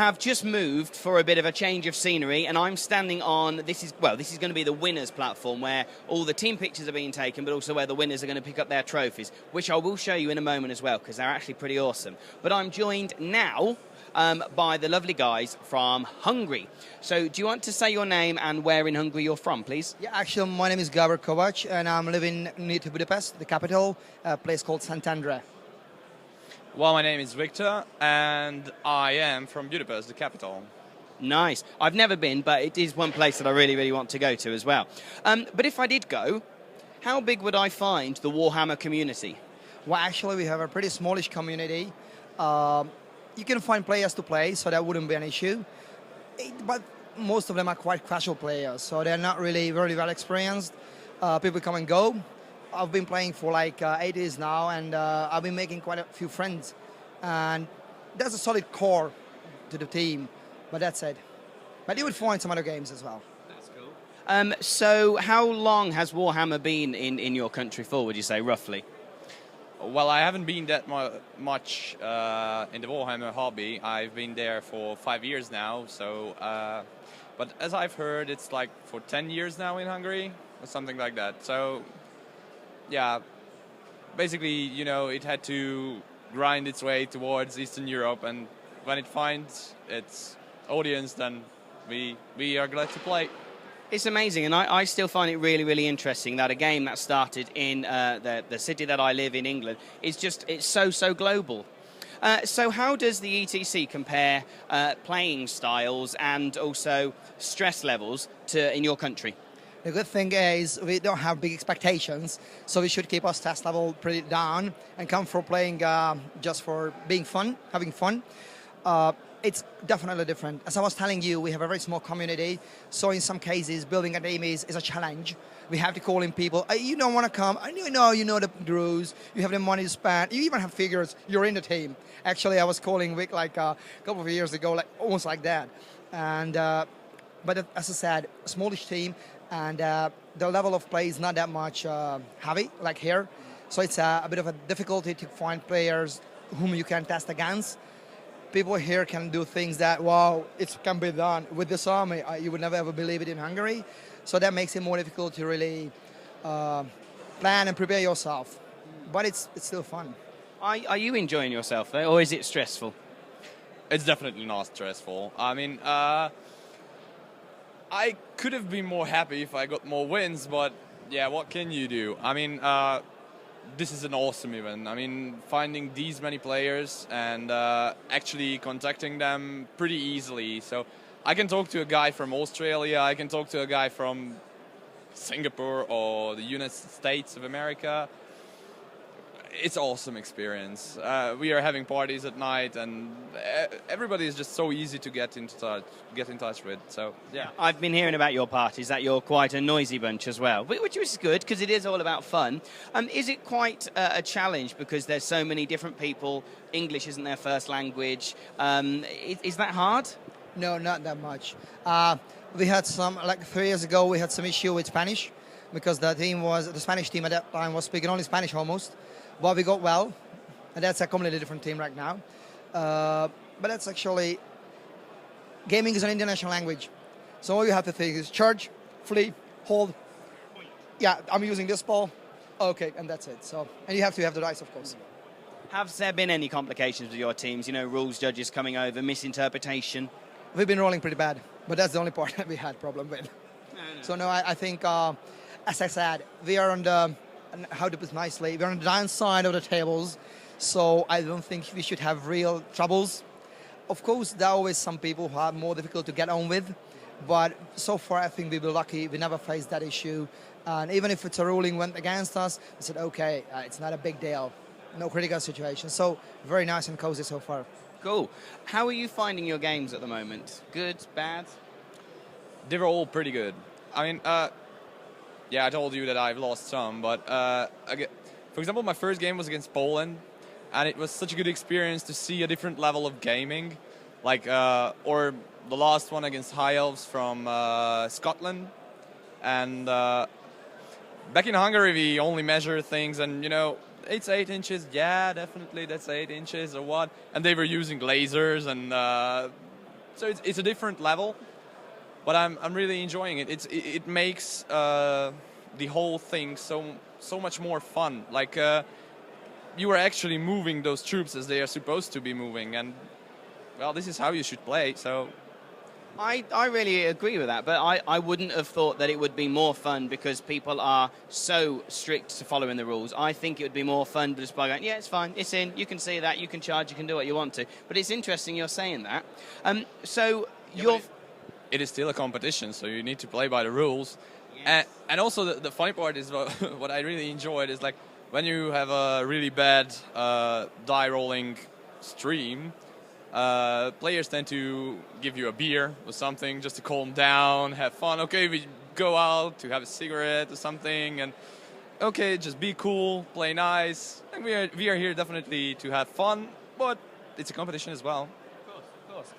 have just moved for a bit of a change of scenery, and I'm standing on, this is going to be the winners platform where all the team pictures are being taken, but also where the winners are going to pick up their trophies, which I will show you in a moment as well, because they're actually pretty awesome. But I'm joined now by the lovely guys from Hungary. So do you want to say your name and where in Hungary you're from, please? Yeah, actually, my name is Gareth, and I'm living near to Budapest, the capital, a place called Szentendre. Well, my name is Victor, and I am from Budapest, the capital. Nice. I've never been, but it is one place that I really, really want to go to as well. But if I did go, how big would I find the Warhammer community? Well, actually, we have a pretty smallish community. You can find players to play, so that wouldn't be an issue. But most of them are quite casual players, so they're not really very well experienced. People come and go. I've been playing for like 8 years now, and I've been making quite a few friends. And there's a solid core to the team, but that's it. But you would find some other games as well. That's cool. So how long has Warhammer been in your country for, would you say, roughly? Well, I haven't been that much in the Warhammer hobby. I've been there for 5 years now, so... but as I've heard, it's like for 10 years now in Hungary, or something like that. So... yeah, basically, you know, it had to grind its way towards Eastern Europe, and when it finds its audience, then we are glad to play. It's amazing, and I still find it really, really interesting that a game that started in the city that I live in, England, it's so global. So how does the ETC compare playing styles and also stress levels in your country? The good thing is we don't have big expectations, so we should keep our stress level pretty down and come for playing just for being fun, having fun. It's definitely different. As I was telling you, we have a very small community, so in some cases, building a team is a challenge. We have to call in people. You don't want to come. You know the rules. You have the money to spend. You even have figures. You're in the team. Actually, I was calling Vic like a couple of years ago, like almost like that. And but as I said, a smallish team. And the level of play is not that much heavy, like here. So it's a bit of a difficulty to find players whom you can test against. People here can do things that, wow, it can be done. With this army, you would never ever believe it in Hungary. So that makes it more difficult to really plan and prepare yourself. But it's still fun. Are you enjoying yourself, though, or is it stressful? It's definitely not stressful. I mean... I could have been more happy if I got more wins, but yeah, what can you do? I mean, this is an awesome event. I mean, finding these many players and actually contacting them pretty easily. So I can talk to a guy from Australia, I can talk to a guy from Singapore or the United States of America. It's an awesome experience. We are having parties at night, and everybody is just so easy to get in touch with. So yeah, I've been hearing about your parties that you're quite a noisy bunch as well, which is good because it is all about fun. Is it quite a challenge because there's so many different people? English isn't their first language. Is that hard? No, not that much. We had some, like 3 years ago, we had some issue with Spanish because the Spanish team at that time was speaking only Spanish almost. But we got well, and that's a completely different team right now. But that's actually, gaming is an international language. So all you have to think is charge, flee, hold. Yeah, I'm using this ball. Okay, and that's it. So, and you have to have the dice, of course. Have there been any complications with your teams? You know, rules judges coming over, misinterpretation? We've been rolling pretty bad, but that's the only part that we had problem with. No. So no, I think, as I said, we are on the, how to put it nicely, we're on the downside of the tables, so I don't think we should have real troubles. Of course, there are always some people who are more difficult to get on with, but so far I think we were lucky. We never faced that issue, and even if it's a ruling went against us, we said, okay, it's not a big deal, no critical situation. So very nice and cozy so far. Cool. How are you finding your games at the moment? Good, bad? They were all pretty good. I mean, yeah, I told you that I've lost some, but for example, my first game was against Poland, and it was such a good experience to see a different level of gaming, like or the last one against High Elves from Scotland, and back in Hungary we only measure things, and you know, it's 8 inches, yeah, definitely that's 8 inches or what, and they were using lasers and So it's a different level, but I'm really enjoying it. It makes the whole thing so much more fun. Like you are actually moving those troops as they are supposed to be moving, and well, this is how you should play. So I really agree with that, but I wouldn't have thought that it would be more fun because people are so strict to following the rules. I think it would be more fun just by going, yeah, it's fine, it's in, you can see that, you can charge, you can do what you want to. But it's interesting you're saying that. So you're... It is still a competition, so you need to play by the rules. Yes. And also the funny part is what I really enjoyed is like when you have a really bad die rolling stream, players tend to give you a beer or something just to calm down, have fun. Okay, we go out to have a cigarette or something, and okay, just be cool, play nice. And we are here definitely to have fun, but it's a competition as well. Of course.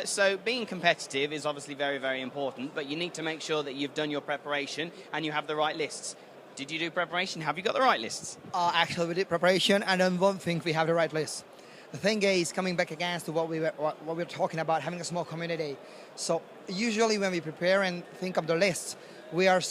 So being competitive is obviously very, very important, but you need to make sure that you've done your preparation and you have the right lists. Did you do preparation? Have you got the right lists? Actually, we did preparation, and I don't think we have the right list. The thing is, coming back again to what we were talking about, having a small community. So usually when we prepare and think of the list, we are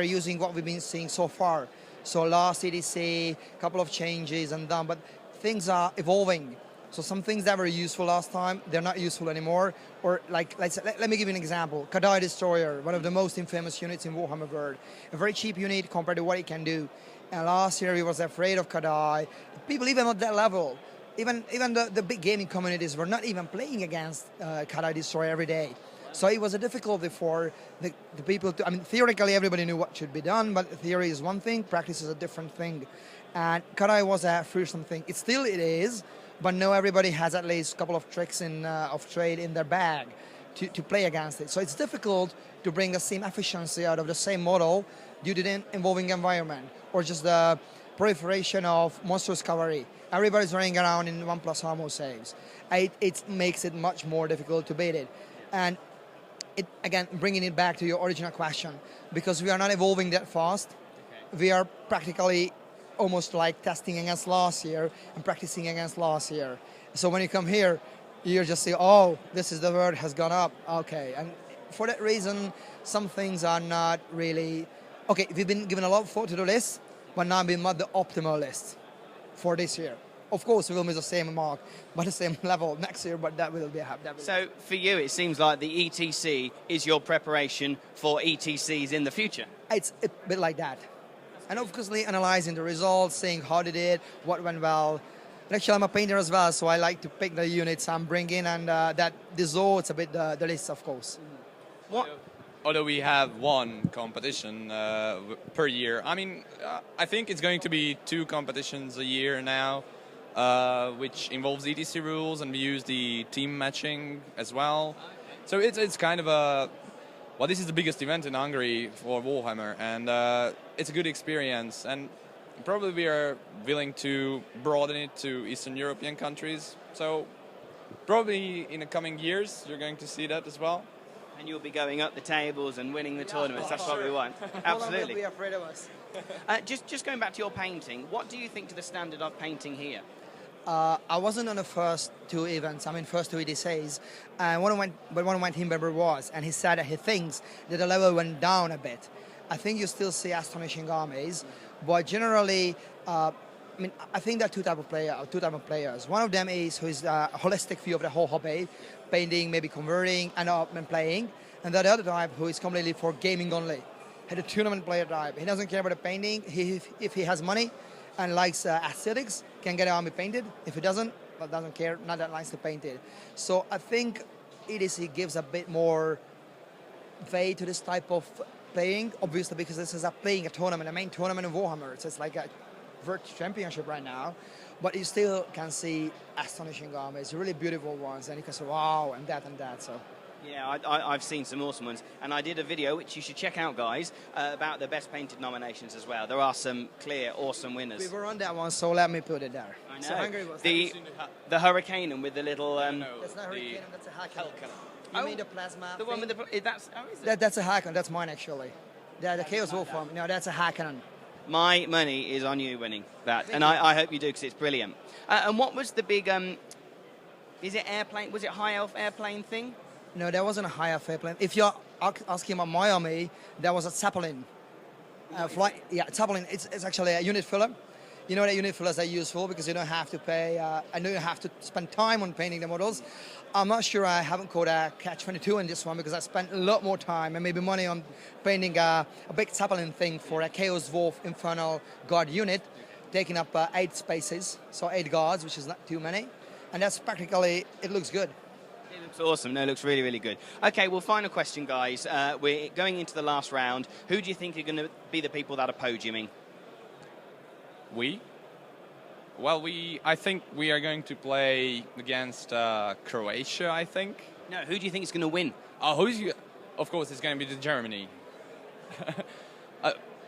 using what we've been seeing so far. So last EDC, a couple of changes and done, but things are evolving. So some things that were useful last time, they're not useful anymore. Or like, let me give you an example. Kadai Destroyer, one of the most infamous units in Warhammer World. A very cheap unit compared to what it can do. And last year we was afraid of Kadai. People even at that level, even the big gaming communities were not even playing against Kadai Destroyer every day. So it was a difficulty for the people to, I mean, theoretically everybody knew what should be done, but theory is one thing, practice is a different thing. And Kadai was a fearsome thing. It is, but now everybody has at least a couple of tricks of trade in their bag to play against it. So it's difficult to bring the same efficiency out of the same model due to the evolving environment, or just the proliferation of monstrous cavalry. Everybody's running around in 1+ armor saves. It makes it much more difficult to beat it. And again, bringing it back to your original question, because we are not evolving that fast, we are practically almost like testing against last year and practicing against last year. So when you come here, you just say, oh, this is the word has gone up. Okay, and for that reason, some things are not really... Okay, we've been given a lot of thought to the list, but not been the optimal list for this year. Of course, we will miss the same mark, but the same level next year, but that will be happening. So for you, it seems like the ETC is your preparation for ETCs in the future. It's a bit like that. And obviously analyzing the results, seeing how they did, what went well. And actually, I'm a painter as well, so I like to pick the units I'm bringing, and that distorts a bit the list, of course. Although we have one competition per year, I mean, I think it's going to be 2 competitions a year now, which involves ETC rules, and we use the team matching as well. So it's kind of a... Well, this is the biggest event in Hungary for Warhammer, and it's a good experience. And probably we are willing to broaden it to Eastern European countries. So probably in the coming years, you're going to see that as well. And you'll be going up the tables and winning the tournaments. That's what we want. Absolutely. Don't be afraid of us. Just going back to your painting, what do you think to the standard of painting here? I wasn't on the first 2 events, first 2 EDCs, and one of my team member was, and he said that he thinks that the level went down a bit. I think you still see astonishing armies, but generally, I think there are two type of players. One of them is who is a holistic view of the whole hobby, painting, maybe converting, and playing, and the other type who is completely for gaming only. Had a tournament player type. He doesn't care about the painting. If he has money and likes aesthetics, can get an army painted. If he doesn't care, not that likes to paint it. So I think EDC gives a bit more weight to this type of playing, obviously because this is playing a tournament, a main tournament of Warhammer. So it's like a World Championship right now, but you still can see astonishing armies, really beautiful ones, and you can say, wow, and that, so. Yeah, I've seen some awesome ones, and I did a video, which you should check out, guys, about the best painted nominations as well. There are some clear, awesome winners. We were on that one, so let me put it there. I know. So Hungary was the Hurricane with the little... that's not Hurricane, that's a Hakan. You mean the plasma The one with the... That's a Hakan, that's mine actually. The Chaos Wolf one, no, that's a Hakan. My money is on you winning that, and I hope you do, because it's brilliant. And what was the big... is it airplane? Was it High Elf airplane thing? No, there wasn't a higher fair plane. If you're asking about Miami, there was a Zeppelin. Zeppelin. It's actually a unit filler. You know what unit fillers are useful because you don't have to pay. I know you have to spend time on painting the models. I'm not sure I haven't caught a catch-22 in this one because I spent a lot more time and maybe money on painting a big Zeppelin thing for a Chaos Wolf Infernal Guard unit, taking up 8 spaces, so 8 guards, which is not too many. And that's practically, it looks good. It looks awesome. No, it looks really, really good. Okay, well, final question, guys. We're going into the last round. Who do you think are going to be the people that are podiuming? We? Well, I think we are going to play against Croatia, I think. No, who do you think is going to win? Of course, it's going to be Germany.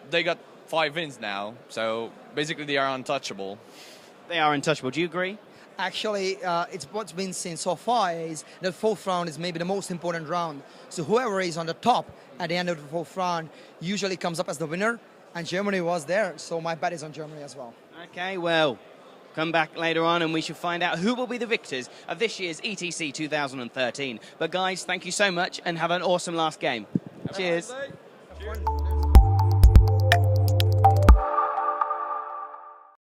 They got 5 wins now, so basically they are untouchable. They are untouchable. Do you agree? Actually, it's what's been seen so far is the 4th round is maybe the most important round. So whoever is on the top at the end of the 4th round usually comes up as the winner, and Germany was there, so my bet is on Germany as well. Okay, well, come back later on and we should find out who will be the victors of this year's ETC 2013. But guys, thank you so much and have an awesome last game. Cheers. Cheers.